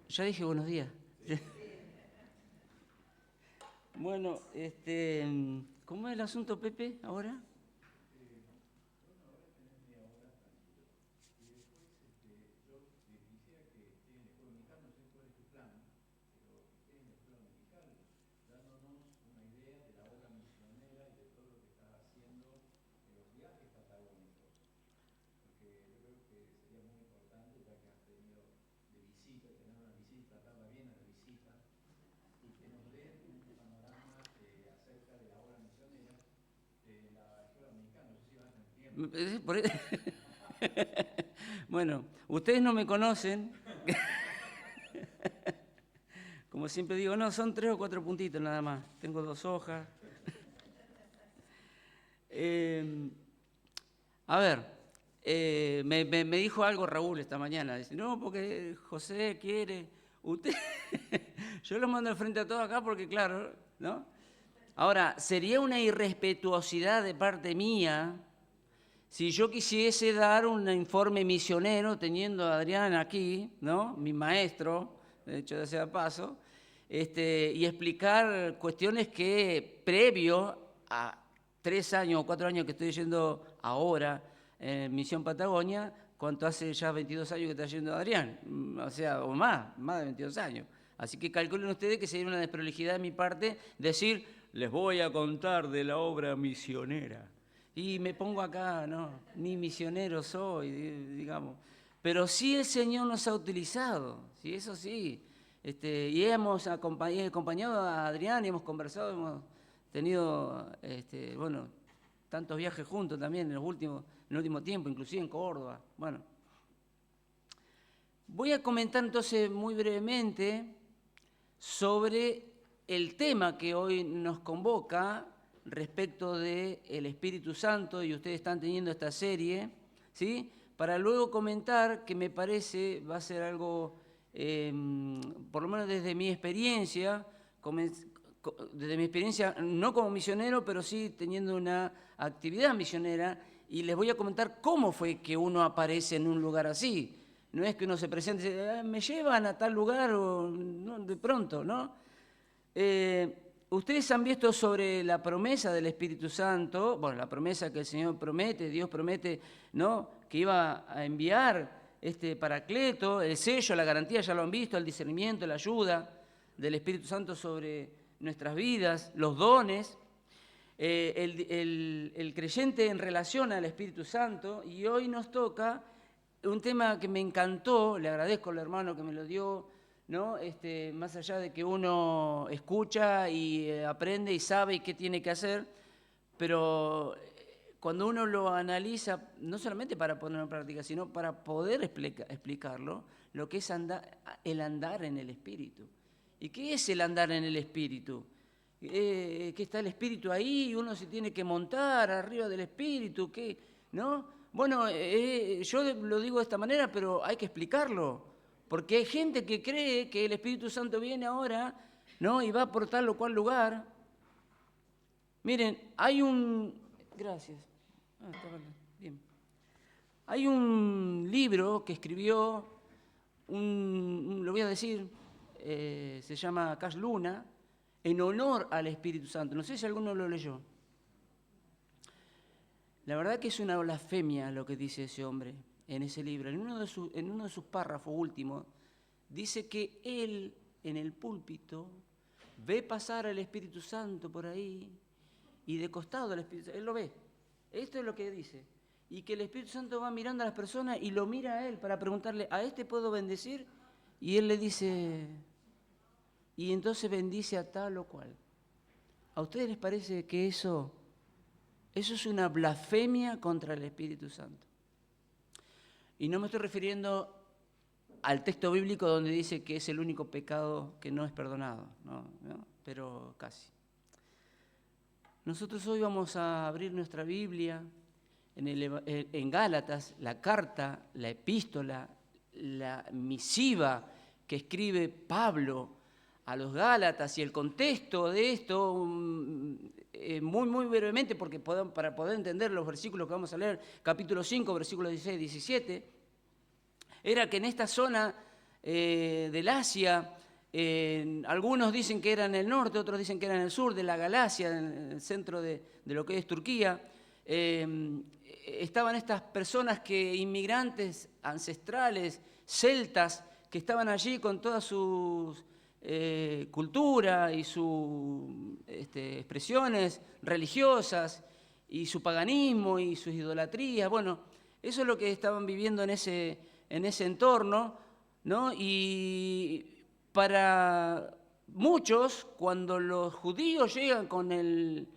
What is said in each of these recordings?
Ya dije buenos días. Bueno, ¿cómo es el asunto, Pepe, ahora? Por- Bueno, ustedes no me conocen. Como siempre digo, no, son 3 o 4 puntitos nada más. Tengo 2 hojas. A ver, me dijo algo Raúl esta mañana. Dice, no, porque José quiere. Usted. Yo lo mando al frente a todos acá porque, claro, ¿no? Ahora, sería una irrespetuosidad de parte mía si yo quisiese dar un informe misionero, teniendo a Adrián aquí, ¿no? Mi maestro, de hecho, de sea paso, y explicar cuestiones que previo a 3 años o 4 años que estoy yendo ahora en Misión Patagonia, cuanto hace ya 22 años que está yendo Adrián, o sea, o más de 22 años. Así que calculen ustedes que sería una desprolijidad de mi parte decir, les voy a contar de la obra misionera. Y me pongo acá, no, ni misionero soy, digamos. Pero sí el Señor nos ha utilizado, sí, eso sí. Y hemos acompañado a Adrián, y hemos conversado, hemos tenido, bueno, tantos viajes juntos también en el último tiempo, inclusive en Córdoba. Bueno, voy a comentar entonces muy brevemente sobre el tema que hoy nos convoca respecto del Espíritu Santo, y ustedes están teniendo esta serie, ¿sí? Para luego comentar que me parece va a ser algo, por lo menos desde mi experiencia, no como misionero, pero sí teniendo una actividad misionera, y les voy a comentar cómo fue que uno aparece en un lugar así. No es que uno se presente y dice, me llevan a tal lugar o no, de pronto, ¿no? Ustedes han visto sobre la promesa del Espíritu Santo, bueno, la promesa que el Señor promete, Dios promete, ¿no? Que iba a enviar este Paracleto, el sello, la garantía, ya lo han visto, el discernimiento, la ayuda del Espíritu Santo sobre nuestras vidas, los dones, el creyente en relación al Espíritu Santo, y hoy nos toca un tema que me encantó, le agradezco al hermano que me lo dio, ¿no? Más allá de que uno escucha y aprende y sabe qué tiene que hacer, pero cuando uno lo analiza, no solamente para ponerlo en práctica, sino para poder explicarlo, lo que es el andar en el Espíritu. ¿Y qué es el andar en el Espíritu? Que está el Espíritu ahí y uno se tiene que montar arriba del Espíritu, ¿no? Bueno, yo lo digo de esta manera, pero hay que explicarlo, porque hay gente que cree que el Espíritu Santo viene ahora, ¿no? Y va por tal o cual lugar. Miren, hay un... Gracias. Bien. Hay un libro que escribió, lo voy a decir, se llama Cash Luna, en honor al Espíritu Santo. No sé si alguno lo leyó. La verdad que es una blasfemia lo que dice ese hombre en ese libro. En uno de sus párrafos últimos, dice que él, en el púlpito, ve pasar al Espíritu Santo por ahí, y de costado al Espíritu Santo, él lo ve. Esto es lo que dice. Y que el Espíritu Santo va mirando a las personas y lo mira a él para preguntarle, ¿a este puedo bendecir? Y él le dice, y entonces bendice a tal o cual. ¿A ustedes les parece que eso es una blasfemia contra el Espíritu Santo? Y no me estoy refiriendo al texto bíblico donde dice que es el único pecado que no es perdonado, ¿no? Pero casi. Nosotros hoy vamos a abrir nuestra Biblia en Gálatas, la carta, la epístola, la misiva que escribe Pablo a los Gálatas, y el contexto de esto, muy brevemente, porque para poder entender los versículos que vamos a leer, capítulo 5, versículos 16 y 17, era que en esta zona del Asia. Algunos dicen que era en el norte, otros dicen que era en el sur de la Galacia, en el centro de lo que es Turquía. Estaban estas personas inmigrantes ancestrales, celtas, que estaban allí con toda su cultura y sus expresiones religiosas y su paganismo y sus idolatrías. Bueno, eso es lo que estaban viviendo en ese entorno, ¿no? Y para muchos, cuando los judíos llegan con el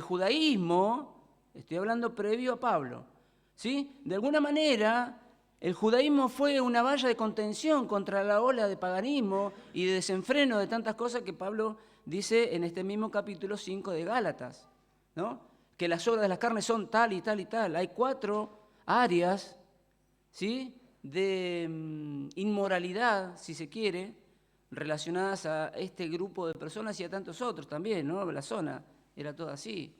judaísmo, estoy hablando previo a Pablo, ¿sí? De alguna manera, el judaísmo fue una valla de contención contra la ola de paganismo y de desenfreno de tantas cosas que Pablo dice en este mismo capítulo 5 de Gálatas, ¿no? Que las obras de las carnes son tal y tal y tal. Hay 4 áreas, ¿sí?, de inmoralidad, si se quiere, relacionadas a este grupo de personas y a tantos otros también, ¿no? La zona era toda así.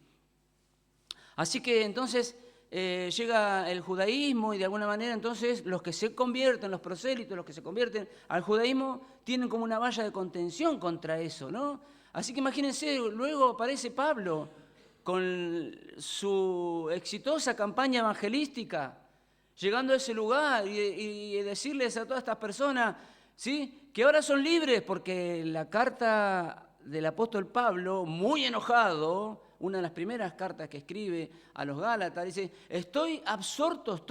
Así que entonces llega el judaísmo y de alguna manera entonces los que se convierten, los prosélitos, los que se convierten al judaísmo, tienen como una valla de contención contra eso, ¿no? Así que imagínense, luego aparece Pablo con su exitosa campaña evangelística, llegando a ese lugar y decirles a todas estas personas, ¿sí?, que ahora son libres, porque la carta del apóstol Pablo, muy enojado, una de las primeras cartas que escribe a los Gálatas, dice: estoy absorto,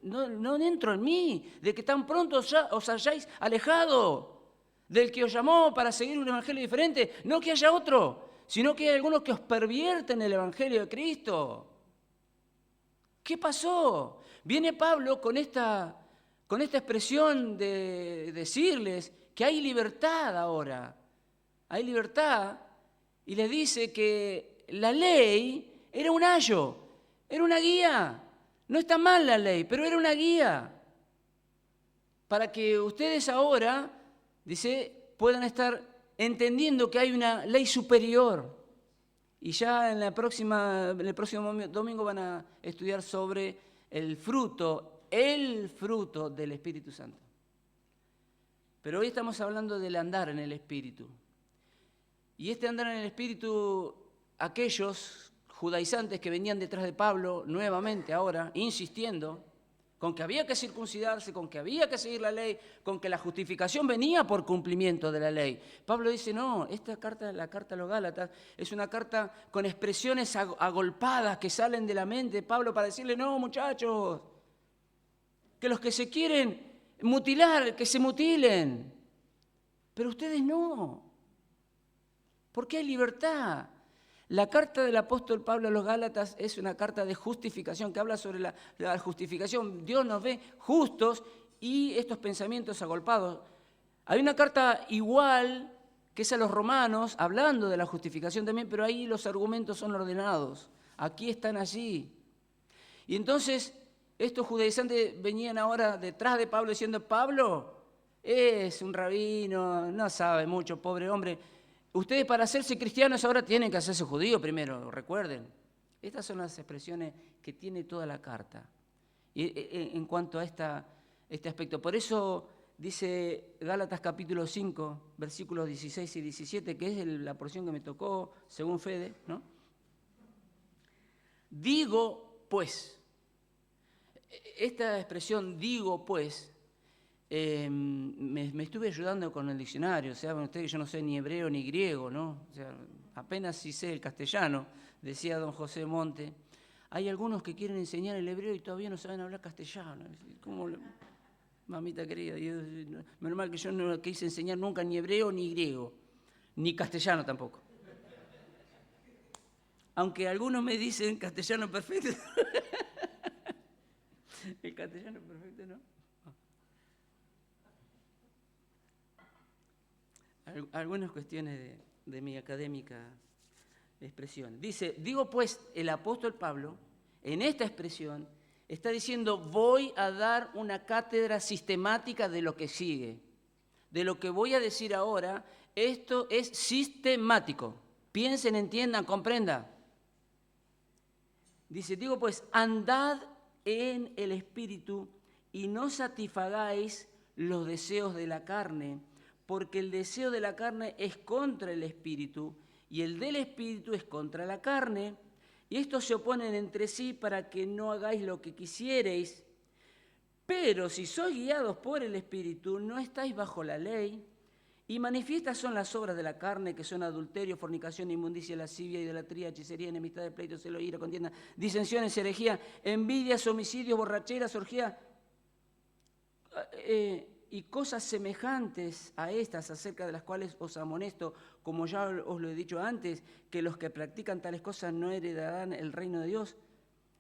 no entro en mí, de que tan pronto os hayáis alejado del que os llamó para seguir un evangelio diferente. No que haya otro, sino que hay algunos que os pervierten el evangelio de Cristo. ¿Qué pasó? Viene Pablo con esta expresión de decirles que hay libertad ahora. Hay libertad, y les dice que la ley era un ayo, era una guía. No está mal la ley, pero era una guía para que ustedes ahora, dice, puedan estar entendiendo que hay una ley superior. Y ya en el próximo domingo van a estudiar sobre el fruto del Espíritu Santo. Pero hoy estamos hablando del andar en el Espíritu. Y este andar en el Espíritu, aquellos judaizantes que venían detrás de Pablo, nuevamente ahora, insistiendo, con que había que circuncidarse, con que había que seguir la ley, con que la justificación venía por cumplimiento de la ley. Pablo dice: no, esta carta, la carta a los Gálatas, es una carta con expresiones agolpadas que salen de la mente de Pablo para decirle: no, muchachos, que los que se quieren mutilar, que se mutilen, pero ustedes no. Porque hay libertad. La carta del apóstol Pablo a los Gálatas es una carta de justificación, que habla sobre la justificación. Dios nos ve justos y estos pensamientos agolpados. Hay una carta igual que es a los romanos, hablando de la justificación también, pero ahí los argumentos son ordenados. Aquí están allí. Y entonces estos judaizantes venían ahora detrás de Pablo diciendo: Pablo es un rabino, no sabe mucho, pobre hombre. Ustedes, para hacerse cristianos ahora tienen que hacerse judíos primero, recuerden. Estas son las expresiones que tiene toda la carta en cuanto a este aspecto. Por eso dice Gálatas capítulo 5, versículos 16 y 17, que es la porción que me tocó según Fede, ¿no? Digo, pues, esta expresión digo, pues, me estuve ayudando con el diccionario. O sea, ustedes, yo no sé ni hebreo ni griego, ¿no? O sea, apenas sí sé el castellano, decía don José Monte. Hay algunos que quieren enseñar el hebreo y todavía no saben hablar castellano. ¿Cómo? Mamita querida, menos mal que yo no quise enseñar nunca ni hebreo ni griego, ni castellano tampoco. Aunque algunos me dicen castellano perfecto. El castellano perfecto, ¿no? Algunas cuestiones de mi académica expresión. Dice: digo pues, el apóstol Pablo, en esta expresión, está diciendo: voy a dar una cátedra sistemática de lo que sigue. De lo que voy a decir ahora, esto es sistemático. Piensen, entiendan, comprendan. Dice: digo pues, andad en el Espíritu y no satisfagáis los deseos de la carne, porque el deseo de la carne es contra el espíritu y el del espíritu es contra la carne, y estos se oponen entre sí para que no hagáis lo que quisierais. Pero si sois guiados por el espíritu, no estáis bajo la ley. Y manifiestas son las obras de la carne, que son adulterio, fornicación, inmundicia, lascivia, idolatría, hechicería, enemistad de pleito, celo, ira, contienda, disensiones, herejía, envidias, homicidios, borracheras, orgías, y cosas semejantes a estas, acerca de las cuales os amonesto, como ya os lo he dicho antes, que los que practican tales cosas no heredarán el reino de Dios.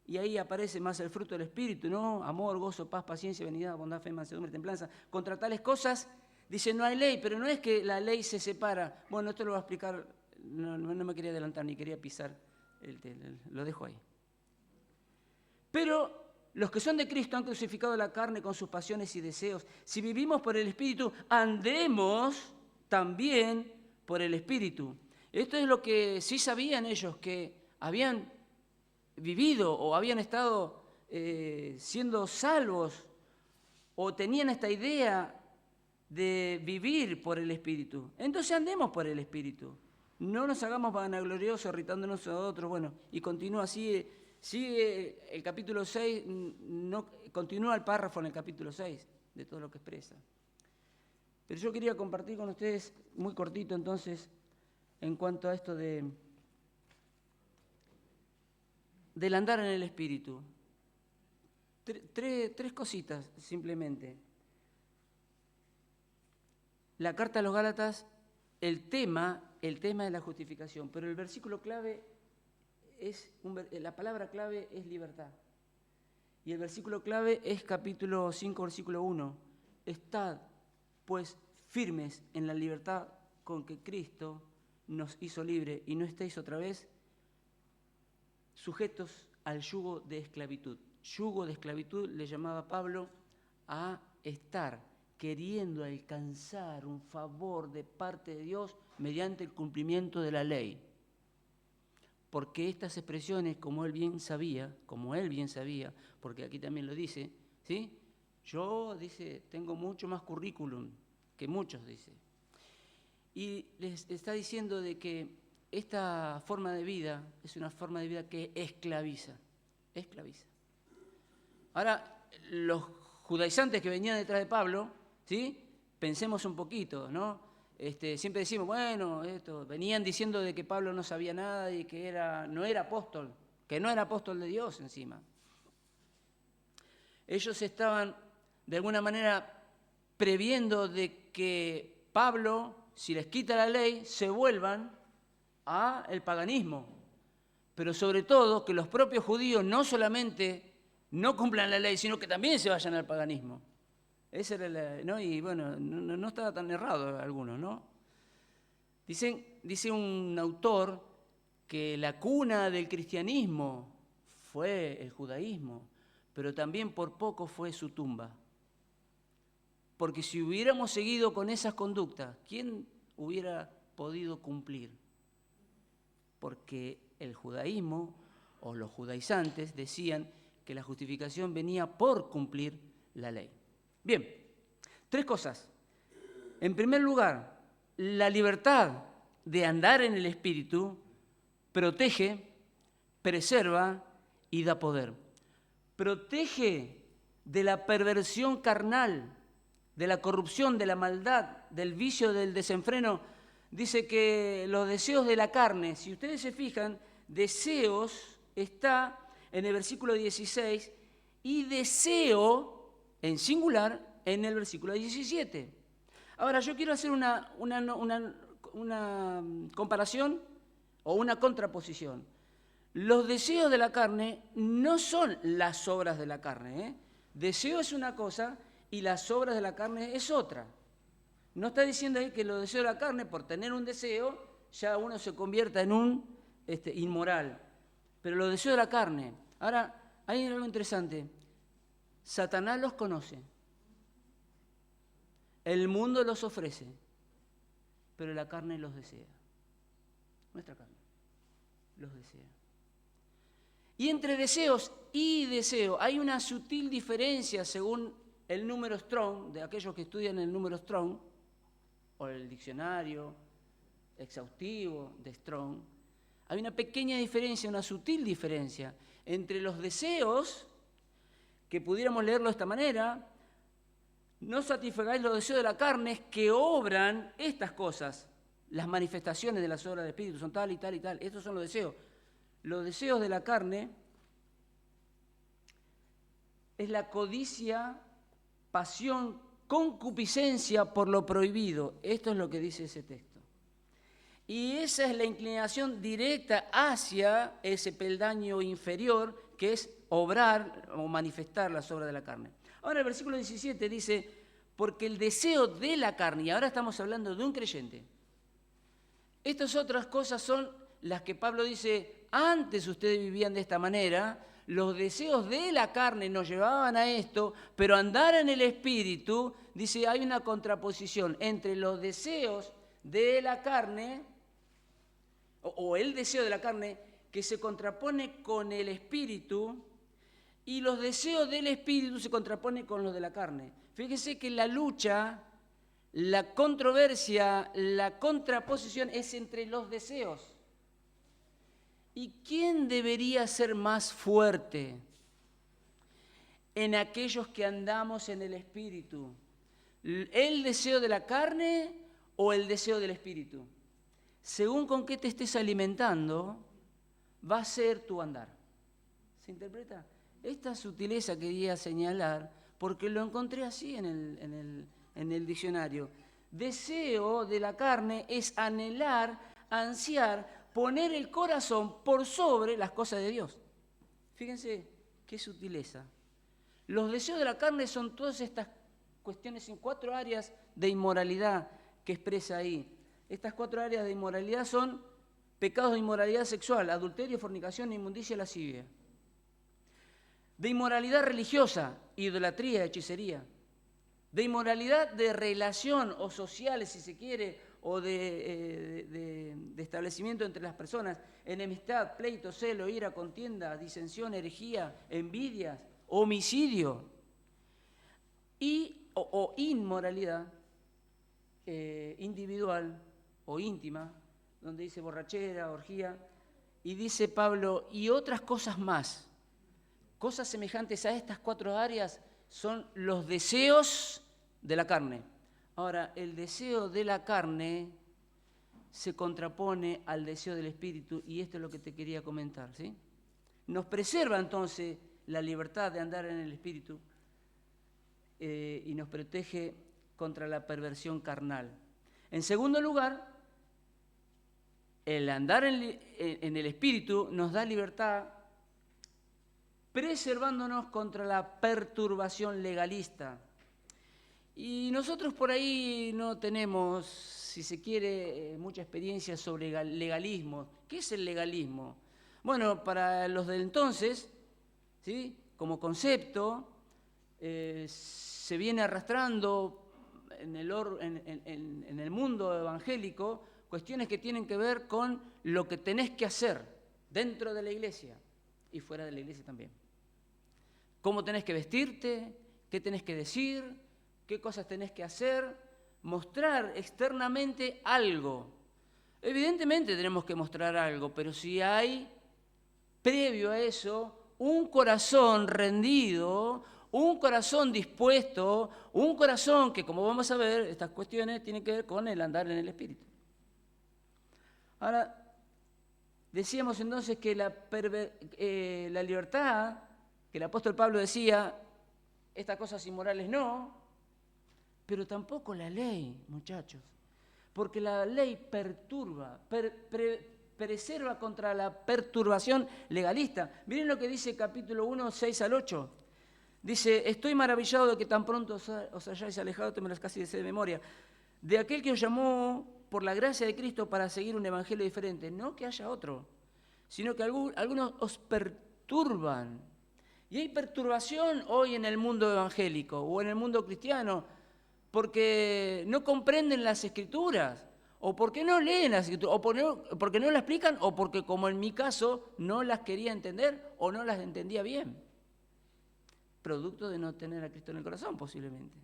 Y ahí aparece más el fruto del Espíritu, ¿no? Amor, gozo, paz, paciencia, benignidad, bondad, fe, mansedumbre, templanza. Contra tales cosas, dice, no hay ley, pero no es que la ley se separa. Bueno, esto lo voy a explicar, no me quería adelantar ni quería pisar, lo dejo ahí. Pero los que son de Cristo han crucificado la carne con sus pasiones y deseos. Si vivimos por el Espíritu, andemos también por el Espíritu. Esto es lo que sí sabían ellos, que habían vivido o habían estado siendo salvos o tenían esta idea de vivir por el Espíritu. Entonces andemos por el Espíritu. No nos hagamos vanagloriosos, irritándonos a otros. Bueno, y continúa así. Sigue el capítulo 6, continúa el párrafo en el capítulo 6 de todo lo que expresa. Pero yo quería compartir con ustedes, muy cortito entonces, en cuanto a esto del andar en el Espíritu. Tres cositas simplemente. La carta a los Gálatas, el tema es la justificación, pero el versículo clave la palabra clave es libertad. Y el versículo clave es capítulo 5, versículo 1. Estad, pues, firmes en la libertad con que Cristo nos hizo libre y no estéis otra vez sujetos al yugo de esclavitud. Yugo de esclavitud le llamaba Pablo a estar queriendo alcanzar un favor de parte de Dios mediante el cumplimiento de la ley. Porque estas expresiones, como él bien sabía, porque aquí también lo dice, ¿sí? Yo, dice, tengo mucho más currículum que muchos, dice. Y les está diciendo de que esta forma de vida es una forma de vida que esclaviza. Ahora, los judaizantes que venían detrás de Pablo, ¿sí? Pensemos un poquito, ¿no? Siempre decimos, bueno, venían diciendo de que Pablo no sabía nada y que no era apóstol de Dios encima. Ellos estaban, de alguna manera, previendo de que Pablo, si les quita la ley, se vuelvan al paganismo. Pero sobre todo, que los propios judíos no solamente no cumplan la ley, sino que también se vayan al paganismo. Esa era ¿no? Y bueno, no estaba tan errado algunos, ¿no? Dice un autor que la cuna del cristianismo fue el judaísmo, pero también por poco fue su tumba. Porque si hubiéramos seguido con esas conductas, ¿quién hubiera podido cumplir? Porque el judaísmo o los judaizantes decían que la justificación venía por cumplir la ley. Bien, tres cosas. En primer lugar, la libertad de andar en el Espíritu protege, preserva y da poder. Protege de la perversión carnal, de la corrupción, de la maldad, del vicio, del desenfreno. Dice que los deseos de la carne, si ustedes se fijan, deseos está en el versículo 16 y deseo en singular en el versículo 17. Ahora, yo quiero hacer una comparación o una contraposición. Los deseos de la carne no son las obras de la carne, ¿eh? Deseo es una cosa y las obras de la carne es otra. No está diciendo ahí que los deseos de la carne, por tener un deseo, ya uno se convierta en un inmoral. Pero los deseos de la carne. Ahora, hay algo interesante. Satanás los conoce. El mundo los ofrece. Pero la carne los desea. Nuestra carne los desea. Y entre deseos y deseo hay una sutil diferencia según el número Strong, de aquellos que estudian el número Strong, o el diccionario exhaustivo de Strong, hay una pequeña diferencia, una sutil diferencia entre los deseos, que pudiéramos leerlo de esta manera: no satisfagáis los deseos de la carne, que obran estas cosas. Las manifestaciones de las obras del Espíritu son tal y tal y tal. Estos son los deseos. Los deseos de la carne es la codicia, pasión, concupiscencia por lo prohibido. Esto es lo que dice ese texto. Y esa es la inclinación directa hacia ese peldaño inferior, que es obrar o manifestar las obras de la carne. Ahora el versículo 17 dice: porque el deseo de la carne, y ahora estamos hablando de un creyente. Estas otras cosas son las que Pablo dice: antes ustedes vivían de esta manera, los deseos de la carne nos llevaban a esto, pero andar en el Espíritu, dice, hay una contraposición entre los deseos de la carne, o el deseo de la carne, que se contrapone con el Espíritu, y los deseos del Espíritu se contraponen con los de la carne. Fíjese que la lucha, la controversia, la contraposición es entre los deseos. ¿Y quién debería ser más fuerte en aquellos que andamos en el Espíritu? ¿El deseo de la carne o el deseo del Espíritu? Según con qué te estés alimentando, va a ser tu andar. ¿Se interpreta? Esta sutileza quería señalar porque lo encontré así en el diccionario. Deseo de la carne es anhelar, ansiar, poner el corazón por sobre las cosas de Dios. Fíjense qué sutileza. Los deseos de la carne son todas estas cuestiones en 4 áreas de inmoralidad que expresa ahí. Estas 4 áreas de inmoralidad son pecados de inmoralidad sexual, adulterio, fornicación, inmundicia, lascivia. De inmoralidad religiosa, idolatría, hechicería. De inmoralidad de relación o sociales, si se quiere, o de establecimiento entre las personas, enemistad, pleito, celo, ira, contienda, disensión, herejía, envidias, homicidio. O inmoralidad individual o íntima, donde dice borrachera, orgía, y dice Pablo, y otras cosas más. Cosas semejantes a estas 4 áreas son los deseos de la carne. Ahora, el deseo de la carne se contrapone al deseo del Espíritu, y esto es lo que te quería comentar, ¿sí? Nos preserva entonces la libertad de andar en el Espíritu y nos protege contra la perversión carnal. En segundo lugar, el andar en el Espíritu nos da libertad, preservándonos contra la perturbación legalista. Y nosotros por ahí no tenemos, si se quiere, mucha experiencia sobre legalismo. ¿Qué es el legalismo? Bueno, para los del entonces, ¿sí?, como concepto, se viene arrastrando en el mundo evangélico cuestiones que tienen que ver con lo que tenés que hacer dentro de la iglesia y fuera de la iglesia también. Cómo tenés que vestirte, qué tenés que decir, qué cosas tenés que hacer, mostrar externamente algo. Evidentemente tenemos que mostrar algo, pero si hay, previo a eso, un corazón rendido, un corazón dispuesto, un corazón que, como vamos a ver, estas cuestiones tienen que ver con el andar en el Espíritu. Ahora, decíamos entonces que la libertad, que el apóstol Pablo decía, estas cosas inmorales no, pero tampoco la ley, muchachos, porque la ley perturba, preserva contra la perturbación legalista. Miren lo que dice capítulo 1, 6 al 8. Dice, estoy maravillado de que tan pronto os hayáis alejado, te me las casi de memoria, de aquel que os llamó por la gracia de Cristo para seguir un evangelio diferente. No que haya otro, sino que algunos os perturban. Y hay perturbación hoy en el mundo evangélico o en el mundo cristiano, porque no comprenden las Escrituras, o porque no leen las Escrituras, o porque no las explican, o porque, como en mi caso, no las quería entender o no las entendía bien. producto de no tener a Cristo en el corazón, posiblemente.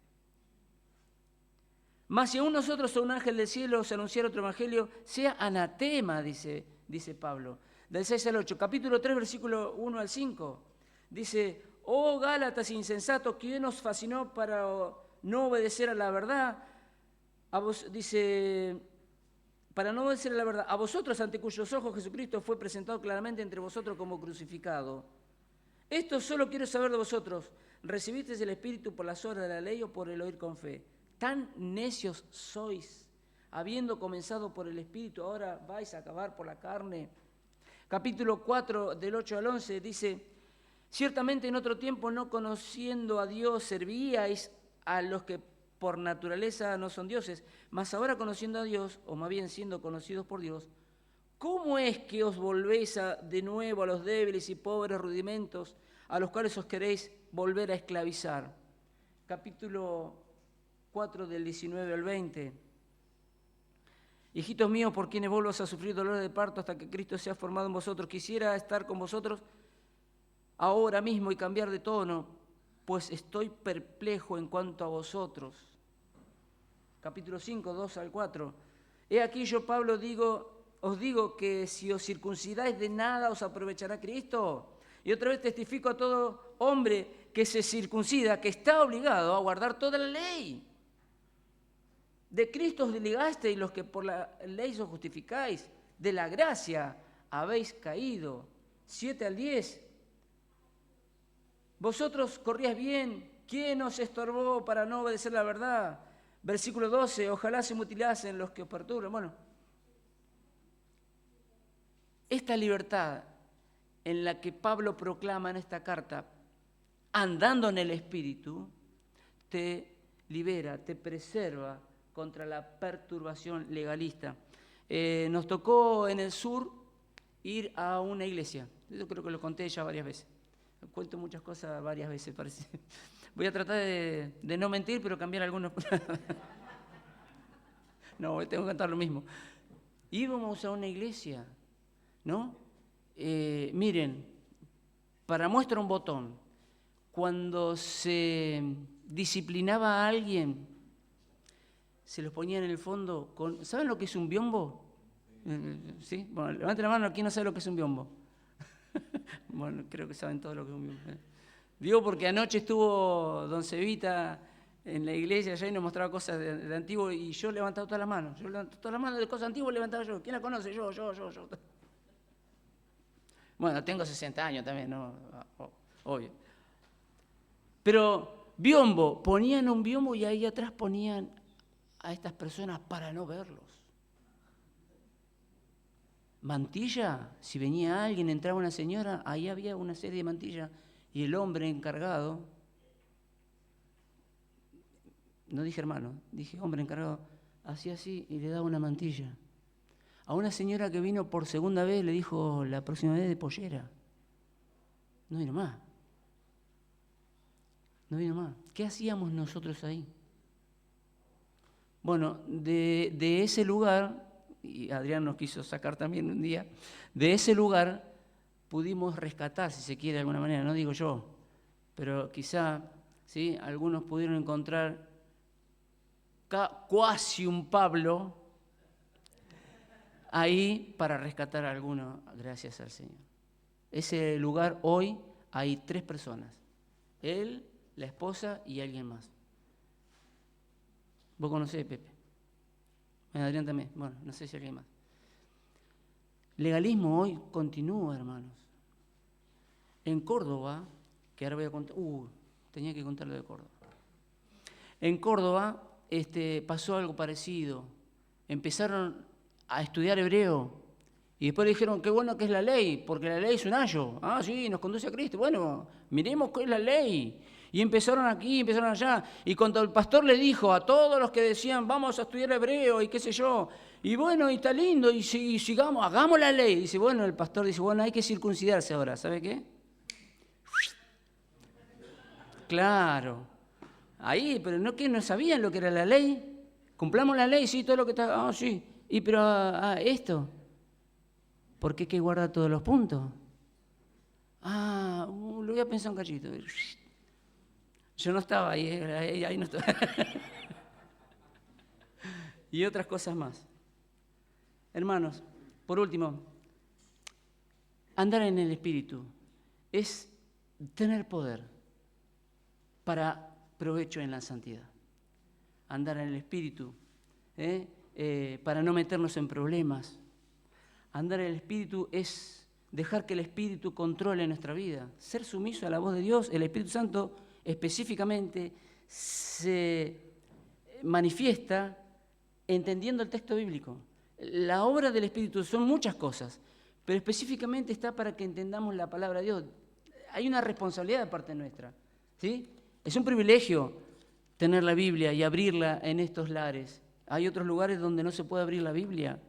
Mas si aún nosotros o un ángel del cielo os anunciara otro evangelio, sea anatema, dice Pablo. Del 6 al 8, capítulo 3, versículo 1 al 5. Dice, oh Gálatas insensatos, ¿quién os fascinó para no obedecer a la verdad? Dice, para no obedecer a la verdad, a vosotros ante cuyos ojos Jesucristo fue presentado claramente entre vosotros como crucificado. Esto solo quiero saber de vosotros, ¿recibisteis el Espíritu por las obras de la ley o por el oír con fe? Tan necios sois, habiendo comenzado por el Espíritu, ahora vais a acabar por la carne. Capítulo 4, del 8 al 11, dice, ciertamente en otro tiempo, no conociendo a Dios, servíais a los que por naturaleza no son dioses, mas ahora conociendo a Dios, o más bien siendo conocidos por Dios, ¿cómo es que os volvéis de nuevo a los débiles y pobres rudimentos a los cuales os queréis volver a esclavizar? Capítulo 4 del 19 al 20. Hijitos míos, por quienes vuelvos a sufrir dolores de parto hasta que Cristo sea formado en vosotros, quisiera estar con vosotros ahora mismo y cambiar de tono, pues estoy perplejo en cuanto a vosotros. Capítulo 5, 2 al 4. He aquí yo, Pablo, os digo que si os circuncidáis de nada os aprovechará Cristo. Y otra vez testifico a todo hombre que se circuncida, que está obligado a guardar toda la ley. De Cristo os desligasteis los que por la ley os justificáis, de la gracia habéis caído. 7 al 10. Vosotros corríais bien, ¿quién os estorbó para no obedecer la verdad? Versículo 12, ojalá se mutilasen los que os perturban. Bueno, esta libertad en la que Pablo proclama en esta carta, andando en el Espíritu, te libera, te preserva contra la perturbación legalista. Nos tocó en el sur ir a una iglesia. Yo creo que lo conté ya varias veces. Cuento muchas cosas varias veces, parece. Voy a tratar de no mentir, pero cambiar algunos. No, tengo que cantar lo mismo. Íbamos a una iglesia, ¿no? Miren, para muestra un botón, cuando se disciplinaba a alguien, se los ponía en el fondo con... ¿Saben lo que es un biombo? ¿Sí? Bueno, levanten la mano, ¿quién no sabe lo que es un biombo? Bueno, creo que saben todo lo que es un biombo. Digo porque anoche estuvo don Cevita en la iglesia allá y nos mostraba cosas de antiguo y yo levantaba todas las manos. Yo levantaba todas las manos de cosas antiguas, levantaba yo. ¿Quién la conoce? Yo. Bueno, tengo 60 años también, ¿no? Obvio. Pero biombo, ponían un biombo y ahí atrás ponían a estas personas para no verlos. Mantilla, si venía alguien, entraba una señora, ahí había una serie de mantillas y el hombre encargado, no dije hermano, dije hombre encargado, hacía así y le daba una mantilla. A una señora que vino por segunda vez le dijo la próxima vez de pollera. No vino más. No vino más. ¿Qué hacíamos nosotros ahí? Bueno, de ese lugar, y Adrián nos quiso sacar también un día, de ese lugar pudimos rescatar, si se quiere de alguna manera, no digo yo, pero quizá, ¿sí? Algunos pudieron encontrar cuasi un Pablo ahí para rescatar a algunos, gracias al Señor. Ese lugar hoy hay 3 personas, él, la esposa y alguien más. Vos conocés, Pepe. Adrián también. Bueno, no sé si alguien más. Legalismo hoy continúa, hermanos. En Córdoba, que ahora voy a contar... tenía que contar lo de Córdoba. En Córdoba pasó algo parecido. Empezaron a estudiar hebreo y después le dijeron, qué bueno que es la ley, porque la ley es un ayo. Ah, sí, nos conduce a Cristo. Bueno, miremos qué es la ley. Y empezaron aquí, empezaron allá. Y cuando el pastor le dijo a todos los que decían, vamos a estudiar hebreo y qué sé yo, y bueno, y está lindo, y sigamos, hagamos la ley. Dice, bueno, el pastor dice, bueno, hay que circuncidarse ahora, ¿sabe qué? Claro. Ahí, pero no que no sabían lo que era la ley. Cumplamos la ley, sí, todo lo que está, sí. Y pero esto, ¿por qué que guarda todos los puntos? Lo voy a pensar un cachito. Yo no estaba ahí, ahí no estaba. Y otras cosas más. Hermanos, por último, andar en el Espíritu es tener poder para provecho en la santidad. Andar en el Espíritu, para no meternos en problemas. Andar en el Espíritu es dejar que el Espíritu controle nuestra vida. Ser sumiso a la voz de Dios. El Espíritu Santo específicamente se manifiesta entendiendo el texto bíblico. La obra del Espíritu son muchas cosas, pero específicamente está para que entendamos la palabra de Dios. Hay una responsabilidad de parte nuestra, ¿sí? Es un privilegio tener la Biblia y abrirla en estos lares. Hay otros lugares donde no se puede abrir la Biblia,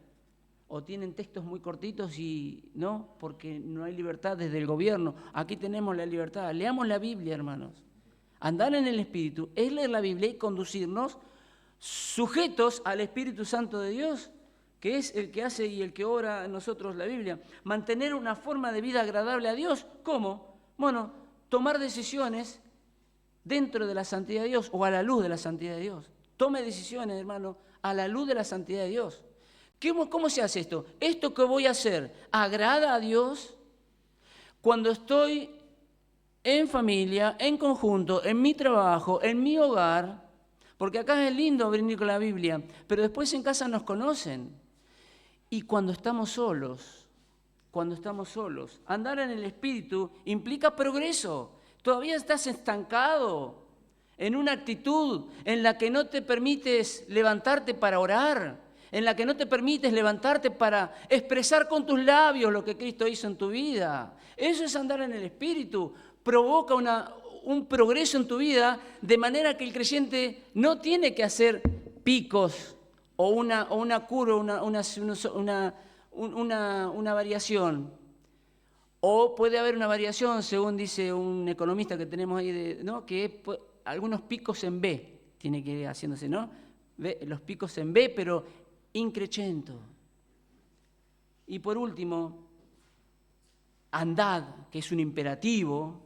o tienen textos muy cortitos y no, porque no hay libertad desde el gobierno. Aquí tenemos la libertad. Leamos la Biblia, hermanos. Andar en el Espíritu es leer la Biblia y conducirnos sujetos al Espíritu Santo de Dios, que es el que hace y el que obra en nosotros la Biblia. Mantener una forma de vida agradable a Dios. ¿Cómo? Bueno, tomar decisiones dentro de la santidad de Dios o a la luz de la santidad de Dios. Tome decisiones, hermano, a la luz de la santidad de Dios. ¿Cómo se hace esto? ¿Esto que voy a hacer agrada a Dios? Cuando estoy en familia, en conjunto, en mi trabajo, en mi hogar, porque acá es lindo venir con la Biblia, pero después en casa nos conocen. Y cuando estamos solos, andar en el Espíritu implica progreso. Todavía estás estancado en una actitud en la que no te permites levantarte para orar, en la que no te permites levantarte para expresar con tus labios lo que Cristo hizo en tu vida. Eso es andar en el Espíritu. Provoca un progreso en tu vida, de manera que el creyente no tiene que hacer picos o una curva, una variación. O puede haber una variación, según dice un economista que tenemos ahí, ¿no? Que algunos picos en B tiene que ir haciéndose, ¿no? Los picos en B, pero increchento. Y por último, andad, que es un imperativo.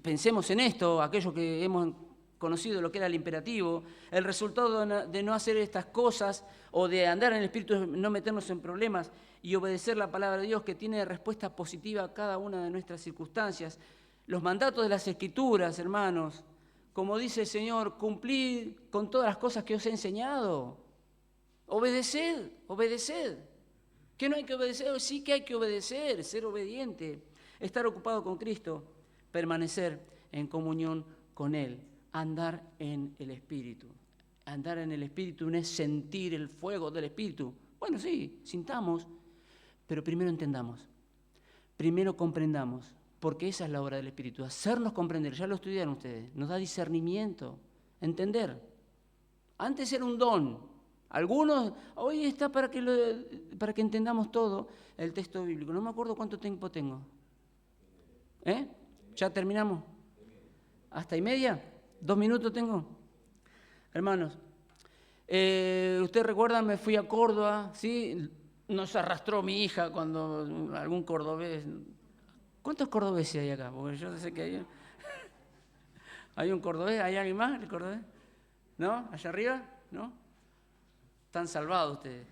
Pensemos en esto, aquellos que hemos conocido lo que era el imperativo. El resultado de no hacer estas cosas o de andar en el Espíritu es no meternos en problemas y obedecer la palabra de Dios, que tiene respuesta positiva a cada una de nuestras circunstancias. Los mandatos de las Escrituras, hermanos, como dice el Señor, cumplid con todas las cosas que os he enseñado. Obedeced. ¿Que no hay que obedecer? Sí que hay que obedecer, ser obediente, estar ocupado con Cristo, permanecer en comunión con Él, andar en el Espíritu. Andar en el Espíritu no es sentir el fuego del Espíritu. Bueno, sí, sintamos, pero primero entendamos, primero comprendamos, porque esa es la obra del Espíritu, hacernos comprender. Ya lo estudiaron ustedes, nos da discernimiento, entender. Antes era un don. Algunos, hoy está para que entendamos todo el texto bíblico. No me acuerdo cuánto tiempo tengo. ¿Ya terminamos? ¿Hasta y media? 2 minutos tengo. Hermanos, ustedes recuerdan, me fui a Córdoba, ¿sí? Nos arrastró mi hija cuando algún cordobés. ¿Cuántos cordobeses hay acá? Porque yo sé que hay un cordobés. ¿Hay alguien más, el cordobés? ¿No? ¿Allá arriba? ¿No? Están salvados ustedes.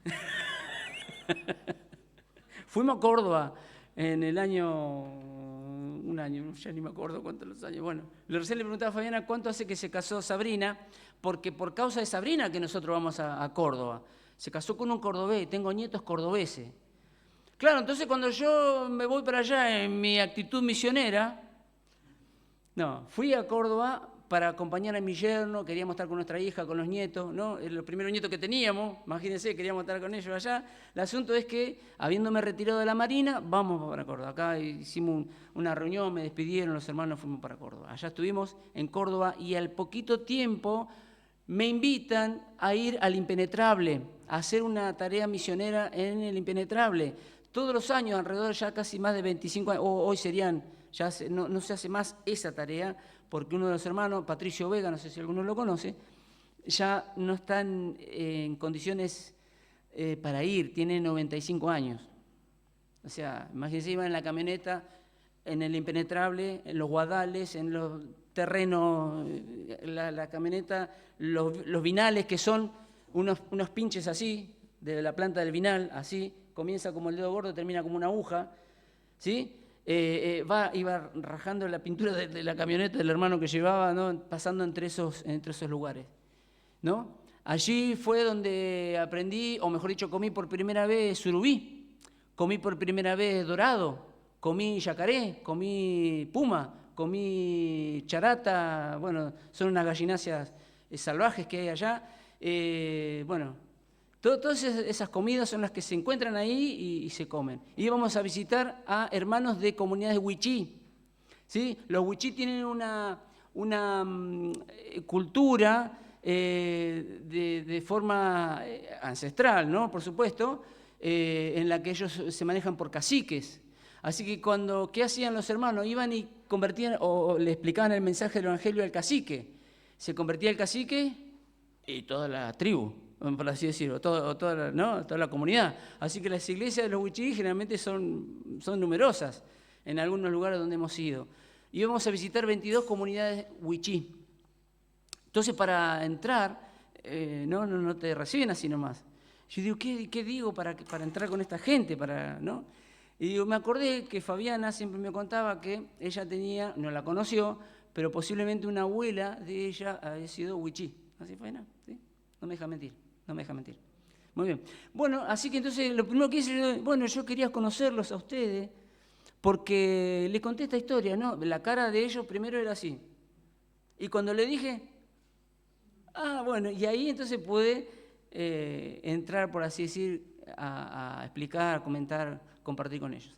Fuimos a Córdoba en el un año, ya ni me acuerdo cuántos los años. Bueno, recién le preguntaba a Fabiana cuánto hace que se casó Sabrina, porque por causa de Sabrina que nosotros vamos a Córdoba. Se casó con un cordobés, tengo nietos cordobeses. Claro, entonces cuando yo me voy para allá en mi actitud misionera, fui a Córdoba para acompañar a mi yerno, queríamos estar con nuestra hija, con los nietos, ¿no? Los primeros nietos que teníamos, imagínense, queríamos estar con ellos allá. El asunto es que, habiéndome retirado de la Marina, vamos para Córdoba. Acá hicimos una reunión, me despidieron los hermanos, fuimos para Córdoba. Allá estuvimos en Córdoba y al poquito tiempo me invitan a ir al Impenetrable, a hacer una tarea misionera en el Impenetrable. Todos los años, alrededor ya casi más de 25 años, hoy serían, ya no se hace más esa tarea, porque uno de los hermanos, Patricio Vega, no sé si alguno lo conoce, ya no está en condiciones para ir, tiene 95 años. O sea, imagínense, iba en la camioneta en el impenetrable, en los guadales, en los terrenos, la camioneta, los vinales que son unos pinches así, de la planta del vinal, así, comienza como el dedo gordo, termina como una aguja, ¿sí? Iba rajando la pintura de la camioneta del hermano que llevaba, ¿no? Pasando entre esos lugares, ¿no? Allí fue donde aprendí, o mejor dicho, comí por primera vez surubí, comí por primera vez dorado, comí yacaré, comí puma, comí charata, bueno, son unas gallináceas salvajes que hay allá. Bueno, todas esas comidas son las que se encuentran ahí y se comen. Y íbamos a visitar a hermanos de comunidades wichí, ¿sí? Los wichí tienen una cultura de forma ancestral, ¿no? Por supuesto, en la que ellos se manejan por caciques. Así que ¿qué hacían los hermanos? Iban y convertían, o le explicaban el mensaje del evangelio al cacique. Se convertía el cacique y toda la tribu, por así decirlo, toda la comunidad. Así que las iglesias de los wichí generalmente son numerosas en algunos lugares donde hemos ido. Íbamos a visitar 22 comunidades wichí. Entonces, para entrar, no te reciben así nomás. Yo digo, ¿qué digo para entrar con esta gente? ¿No? Y digo, me acordé que Fabiana siempre me contaba que ella tenía, no la conoció, pero posiblemente una abuela de ella había sido wichí. ¿Así fue, no? ¿Sí? No me deja mentir. Muy bien. Bueno, así que entonces lo primero que hice, yo quería conocerlos a ustedes, porque le conté esta historia, ¿no? La cara de ellos primero era así. Y cuando le dije, y ahí entonces pude entrar, por así decir, a explicar, a comentar, compartir con ellos.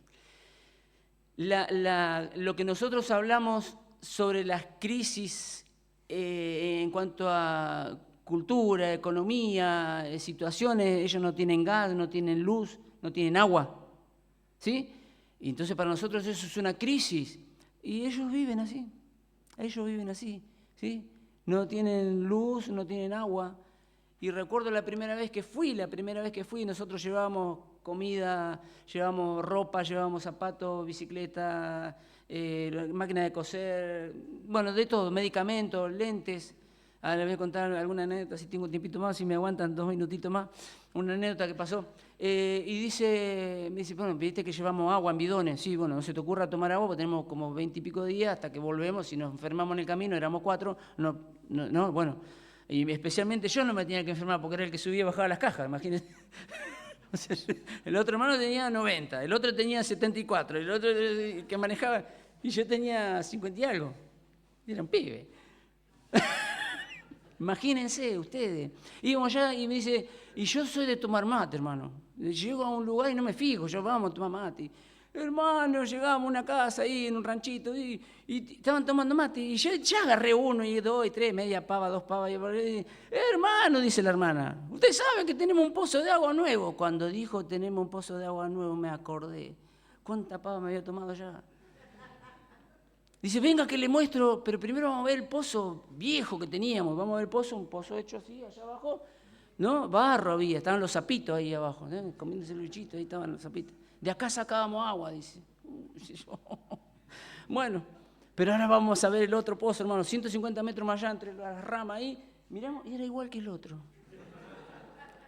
Lo que nosotros hablamos sobre las crisis en cuanto a cultura, economía, situaciones, ellos no tienen gas, no tienen luz, no tienen agua, ¿sí? Y entonces para nosotros eso es una crisis. Y ellos viven así, ¿sí? No tienen luz, no tienen agua. Y recuerdo la primera vez que fui, nosotros llevábamos comida, llevábamos ropa, llevábamos zapatos, bicicleta, máquina de coser, bueno, de todo, medicamentos, lentes. Ahora les voy a contar alguna anécdota, si tengo un tiempito más, si me aguantan 2 minutitos más, una anécdota que pasó. Me dice, bueno, viste que llevamos agua en bidones. Sí, bueno, no se te ocurra tomar agua, porque tenemos como 20 y pico de días hasta que volvemos, si nos enfermamos en el camino, éramos 4, bueno, y especialmente yo no me tenía que enfermar porque era el que subía y bajaba las cajas, imagínense. O sea, el otro hermano tenía 90, el otro tenía 74, el otro que manejaba, y yo tenía 50 y algo. Y era un pibe. Imagínense ustedes. Íbamos allá y me dice, y yo soy de tomar mate, hermano. Llego a un lugar y no me fijo, yo vamos a tomar mate. Hermano, llegamos a una casa ahí en un ranchito y estaban tomando mate. Y yo ya agarré 1 y 2 y 3, media pava, 2 pavas. Hermano, dice la hermana, usted sabe que tenemos un pozo de agua nuevo. Cuando dijo tenemos un pozo de agua nuevo me acordé. ¿Cuánta pava me había tomado ya? Dice, venga que le muestro, pero primero vamos a ver el pozo viejo que teníamos. Vamos a ver el pozo, un pozo hecho así, allá abajo. ¿No? Barro había, estaban los sapitos ahí abajo, ¿no? Comiéndose el bichito, ahí estaban los sapitos. De acá sacábamos agua, dice. Bueno, pero ahora vamos a ver el otro pozo, hermano, 150 metros más allá, entre las ramas ahí. Miramos, y era igual que el otro.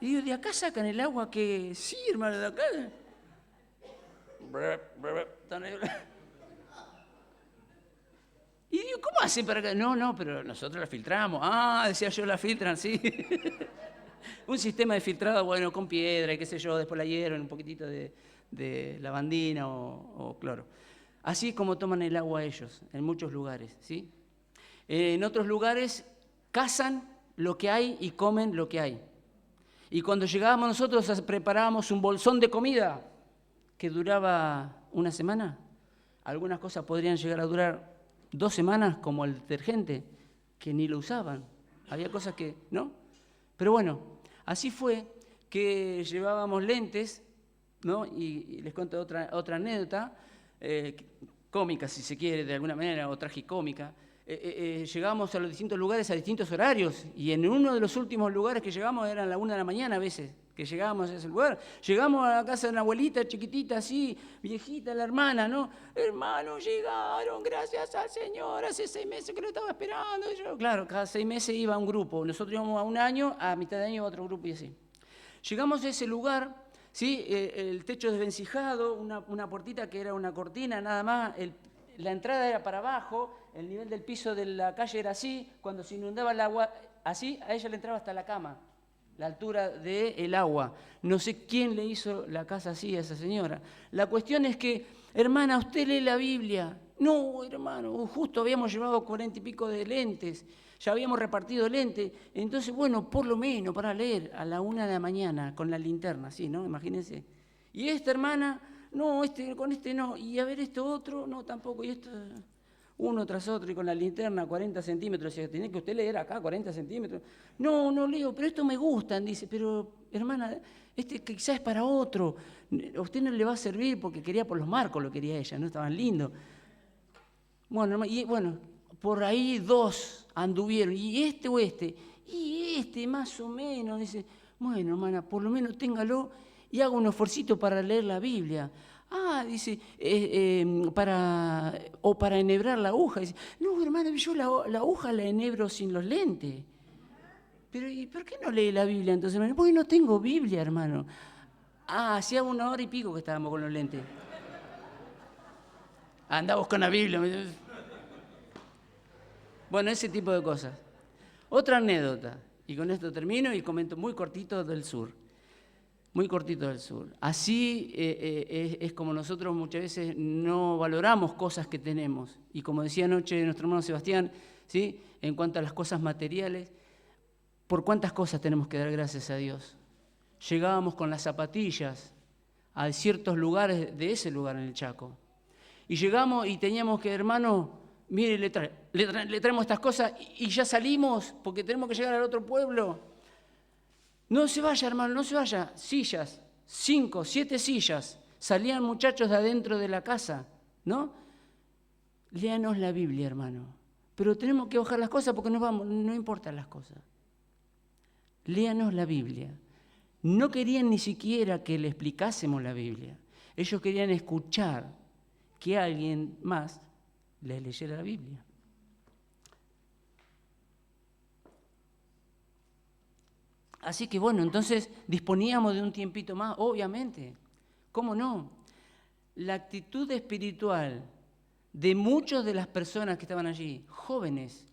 Y digo, ¿de acá sacan el agua que...? Sí, hermano, de acá. Y digo, ¿cómo hacen para acá? No, pero nosotros la filtramos. Decía yo, la filtran, sí. Un sistema de filtrado, bueno, con piedra y qué sé yo, después la hierven, un poquitito de lavandina o cloro. Así es como toman el agua ellos, en muchos lugares, ¿sí? En otros lugares cazan lo que hay y comen lo que hay. Y cuando llegábamos nosotros preparábamos un bolsón de comida que duraba una semana. Algunas cosas podrían llegar a durar 2 semanas, como el detergente, que ni lo usaban. Había cosas que, ¿no? Pero bueno, así fue que llevábamos lentes, ¿no? Y les cuento otra anécdota, cómica si se quiere, de alguna manera, o tragicómica. Llegábamos a los distintos lugares a distintos horarios, y en uno de los últimos lugares que llegamos eran la 1 de la mañana a veces, que llegábamos a ese lugar. Llegamos a la casa de una abuelita chiquitita así, viejita la hermana, ¿no? Hermano, llegaron, gracias al Señor, hace 6 meses que lo estaba esperando. Y yo, claro, cada 6 meses iba un grupo. Nosotros íbamos a un año, a mitad de año iba otro grupo y así. Llegamos a ese lugar, ¿sí? El techo desvencijado, una puertita que era una cortina nada más, la entrada era para abajo, el nivel del piso de la calle era así, cuando se inundaba el agua, así a ella le entraba hasta la cama, la altura del agua. No sé quién le hizo la casa así a esa señora. La cuestión es que, hermana, ¿usted lee la Biblia? No, hermano, justo habíamos llevado 40 y pico de lentes, ya habíamos repartido lentes, entonces, bueno, por lo menos para leer a la 1 de la mañana con la linterna, ¿sí, no? Imagínense. Y esta hermana, no, con este no, y a ver esto otro, no, tampoco, y esto, uno tras otro, y con la linterna 40 centímetros, decía, tiene que usted leer acá 40 centímetros. No, no leo, pero esto me gustan, dice, pero hermana, quizás es para otro, a usted no le va a servir porque quería por los marcos, lo quería ella, no estaban lindos. Bueno, por ahí 2 anduvieron, y este más o menos, dice, bueno, hermana, por lo menos téngalo y haga un esfuercito para leer la Biblia. Ah, dice, para enhebrar la aguja. Dice, no, hermana, yo la aguja la enhebro sin los lentes. Pero, ¿y por qué no lee la Biblia entonces? Porque no tengo Biblia, hermano. Ah, hacía 1 hora y pico que estábamos con los lentes. Andá a buscar una Biblia. Bueno, ese tipo de cosas. Otra anécdota, y con esto termino y comento muy cortito del sur. Muy cortito del sur. Así es como nosotros muchas veces no valoramos cosas que tenemos. Y como decía anoche nuestro hermano Sebastián, ¿sí? En cuanto a las cosas materiales, ¿por cuántas cosas tenemos que dar gracias a Dios? Llegábamos con las zapatillas a ciertos lugares de ese lugar en el Chaco. Y llegamos y teníamos que, hermano, mire, le traemos estas cosas y ya salimos porque tenemos que llegar al otro pueblo. No se vaya, hermano, no se vaya. Sillas, 5, 7 sillas. Salían muchachos de adentro de la casa, ¿no? Léanos la Biblia, hermano. Pero tenemos que bajar las cosas porque nos vamos, no importan las cosas. Léanos la Biblia. No querían ni siquiera que le explicásemos la Biblia. Ellos querían escuchar que alguien más les leyera la Biblia. Así que bueno, entonces disponíamos de un tiempito más, obviamente. ¿Cómo no? La actitud espiritual de muchas de las personas que estaban allí, jóvenes,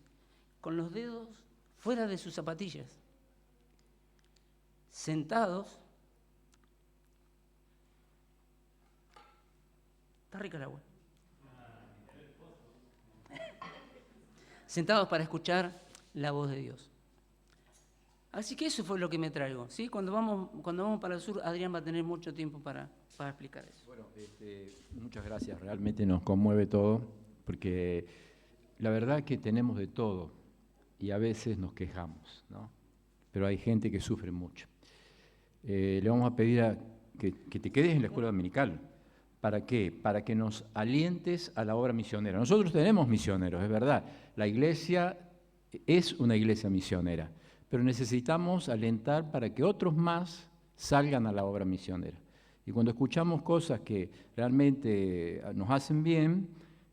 con los dedos fuera de sus zapatillas, sentados. Está rica el agua. Sentados para escuchar la voz de Dios. Así que eso fue lo que me traigo, ¿sí? Cuando vamos para el sur, Adrián va a tener mucho tiempo para explicar eso. Bueno, muchas gracias, realmente nos conmueve todo, porque la verdad que tenemos de todo y a veces nos quejamos, ¿no? Pero hay gente que sufre mucho. Le vamos a pedir que te quedes en la escuela dominical. ¿Para qué? Para que nos alientes a la obra misionera. Nosotros tenemos misioneros, es verdad. La iglesia es una iglesia misionera, pero necesitamos alentar para que otros más salgan a la obra misionera. Y cuando escuchamos cosas que realmente nos hacen bien,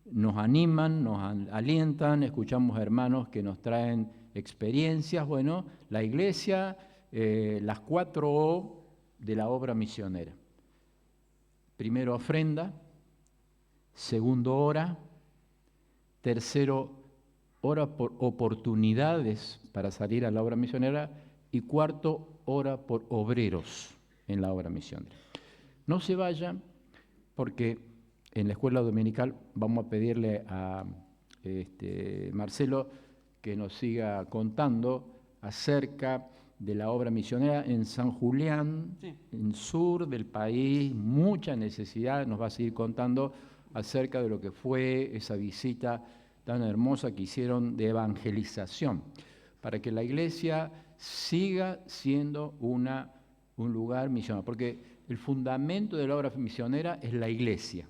nos animan, nos alientan, escuchamos hermanos que nos traen experiencias, bueno, la iglesia, las 4 O de la obra misionera. Primero, ofrenda. Segundo, ora. Tercero, ora por oportunidades para salir a la obra misionera. Y cuarto, ora por obreros en la obra misionera. No se vayan, porque en la escuela dominical vamos a pedirle a Marcelo que nos siga contando acerca de la obra misionera en San Julián, sí, en el sur del país, mucha necesidad. Nos va a seguir contando acerca de lo que fue esa visita tan hermosa que hicieron de evangelización, para que la iglesia siga siendo un lugar misionero, porque el fundamento de la obra misionera es la iglesia.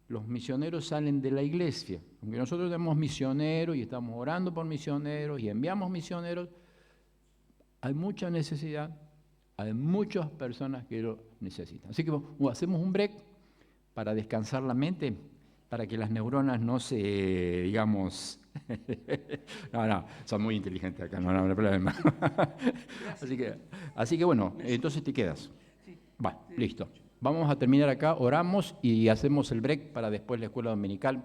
Los misioneros salen de la iglesia. Aunque nosotros tenemos misioneros y estamos orando por misioneros y enviamos misioneros, hay mucha necesidad, Hay muchas personas que lo necesitan. Así que hacemos un break para descansar la mente, para que las neuronas no se, digamos... no, son muy inteligentes acá, no hay problema. así que bueno, entonces te quedas. Va, listo. Vamos a terminar acá, oramos y hacemos el break para después la escuela dominical.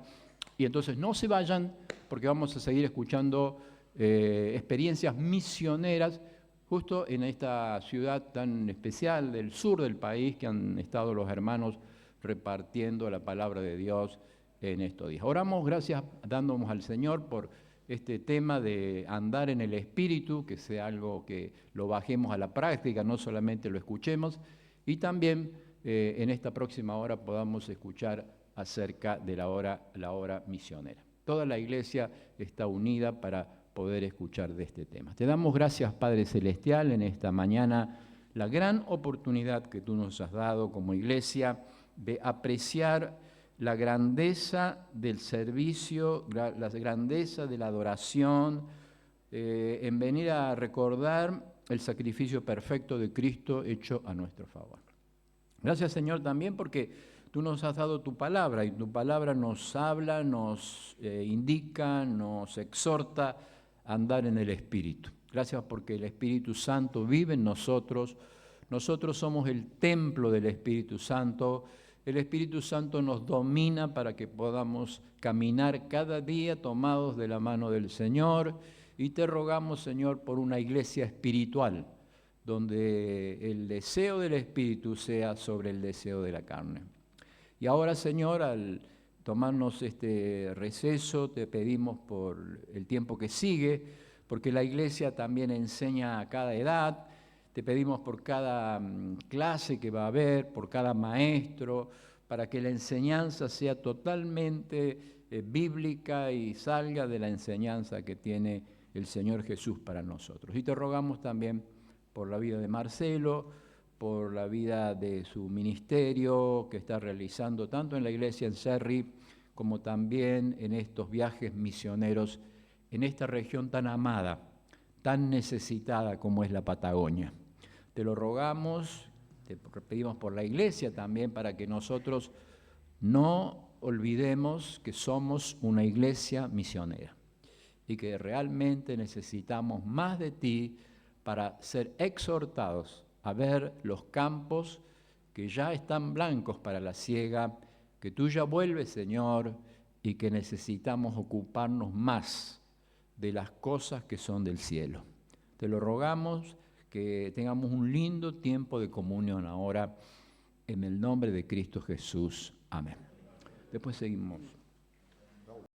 Y entonces no se vayan porque vamos a seguir escuchando experiencias misioneras justo en esta ciudad tan especial del sur del país que han estado los hermanos repartiendo la palabra de Dios en estos días. Oramos, gracias dándonos al Señor por este tema de andar en el Espíritu, que sea algo que lo bajemos a la práctica, no solamente lo escuchemos, y también en esta próxima hora podamos escuchar acerca de la hora misionera. Toda la iglesia está unida para poder escuchar de este tema. Te damos gracias, Padre Celestial, en esta mañana, la gran oportunidad que tú nos has dado como iglesia de apreciar la grandeza del servicio, la grandeza de la adoración, en venir a recordar el sacrificio perfecto de Cristo hecho a nuestro favor. Gracias, Señor, también porque tú nos has dado tu palabra y tu palabra nos habla, nos indica, nos exhorta a andar en el Espíritu. Gracias porque el Espíritu Santo vive en nosotros. Nosotros somos el templo del Espíritu Santo. El Espíritu Santo nos domina para que podamos caminar cada día tomados de la mano del Señor. Y te rogamos, Señor, por una iglesia espiritual, donde el deseo del Espíritu sea sobre el deseo de la carne. Y ahora, Señor, al tomarnos este receso, te pedimos por el tiempo que sigue, porque la iglesia también enseña a cada edad. Te pedimos por cada clase que va a haber, por cada maestro, para que la enseñanza sea totalmente bíblica y salga de la enseñanza que tiene el Señor Jesús para nosotros. Y te rogamos también por la vida de Marcelo, por la vida de su ministerio que está realizando tanto en la iglesia en Cerri como también en estos viajes misioneros en esta región tan amada, tan necesitada como es la Patagonia. Te lo rogamos, te pedimos por la iglesia también para que nosotros no olvidemos que somos una iglesia misionera y que realmente necesitamos más de ti para ser exhortados a ver los campos que ya están blancos para la siega, que tú ya vuelves, Señor, y que necesitamos ocuparnos más de las cosas que son del cielo. Te lo rogamos, que tengamos un lindo tiempo de comunión ahora, en el nombre de Cristo Jesús. Amén. Después seguimos.